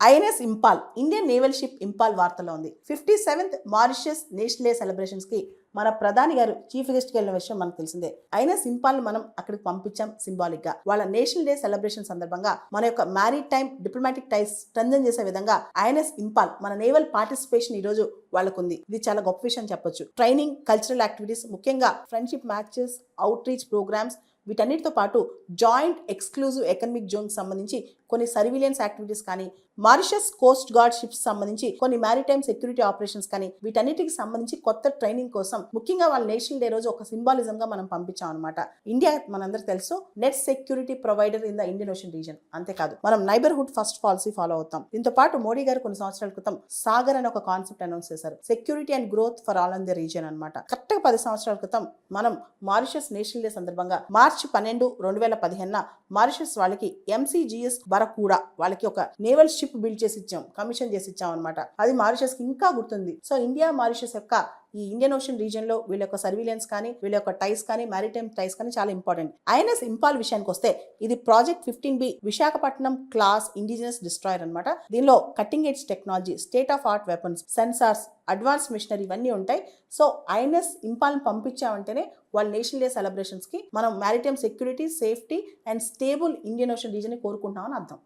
INS Imphal Indian naval ship Imphal వార్తలో ఉంది. 57th Mauritius national day celebrations కి మన ప్రధాని గారు చీఫ్ గెస్ట్ కి వెళ్ళిన విషయం మనకు తెలిసిందే. ఐఎన్ఎస్ ఇంపాల్ మనం అక్కడికి పంపించాం సింబాలిక్ గా. వాళ్ళ నేషనల్ డే సెలబ్రేషన్ సందర్భంగా మన యొక్క మ్యారిటైమ్ డిప్లొమాటిక్ టైస్ స్ట్రెంథెన్ చేసే విధంగా ఐఎన్ఎస్ ఇంపాల్ మన నేవల్ పార్టిసిపేషన్ ఈ రోజు వాళ్ళకుంది. ఇది చాలా గొప్ప విషయం చెప్పొచ్చు. ట్రైనింగ్, కల్చరల్ యాక్టివిటీస్, ముఖ్యంగా friendship matches, outreach programs, వీటన్నిటితో పాటు జాయింట్ ఎక్స్క్లూజివ్ ఎకనమిక్ జోన్ సంబంధించి కొన్ని సర్విలియన్స్ యాక్టివిటీస్ కానీ, మారిషస్ కోస్ట్ గార్డ్ షిప్స్ సంబంధించి కొన్ని మ్యారిటైమ్ సెక్యూరిటీ ఆపరేషన్స్ కానీ, వీటన్నిటికి సంబంధించి కొత్త ట్రైనింగ్ కోసం ముఖ్యంగా వాళ్ళ నేషనల్ డే రోజు ఒక సింబాలిజం గా మనం పంపించాం అనమాట. ఇండియా మనందరూ తెలుసు net security provider in the Indian ocean reason. అంతేకాదు మనం నైబర్హుడ్ ఫస్ట్ పాలసీ ఫాలో అవుతాం. దీంతో పాటు మోడీ గారు కొన్ని సంవత్సరాల క్రితం సాగర్ అనే ఒక కాన్సెప్ట్ అనౌన్స్ చేశారు. Security and growth for all in the reason అనమాట. కరెక్ట్ గా 10 సంవత్సరాల క్రితం మనం మారిషస్ నేషనల్ డే సందర్భంగా మార్చి 12, 2015 మారిషస్ వాళ్ళకి MCGS బరకూడా వాళ్ళకి ఒక నేవల్ షిప్ బిల్డ్ చేసి ఇచ్చాం, కమిషన్ చేసి ఇచ్చాం అనమాట. అది మారిషస్ కి ఇంకా గుర్తుంది. సో ఇండియా మారిషస్ యొక్క ఈ ఇండియన్ ఓషన్ రీజన్ లో వీళ్ళ యొక్క సర్విలియన్స్ కానీ, వీళ్ళ యొక్క టైస్ కానీ, మ్యారిటైమ్ టైస్ కానీ చాలా ఇంపార్టెంట్. ఐఎన్ఎస్ ఇంపాల్ విషయానికి వస్తే ఇది project 15B Visakhapatnam class indigenous destroyer అనమాట. దీనిలో cutting edge technology, state of art weapons, sensors, advance machinery ఇవన్నీ ఉంటాయి. సో ఐఎన్ఎస్ ఇంపాల్ పంపించామంటేనే వాళ్ళ నేషనల్ డే సెలబ్రేషన్స్ కి మనం maritime security, safety and stable Indian ocean reason ని కోరుకుంటామని అర్థం.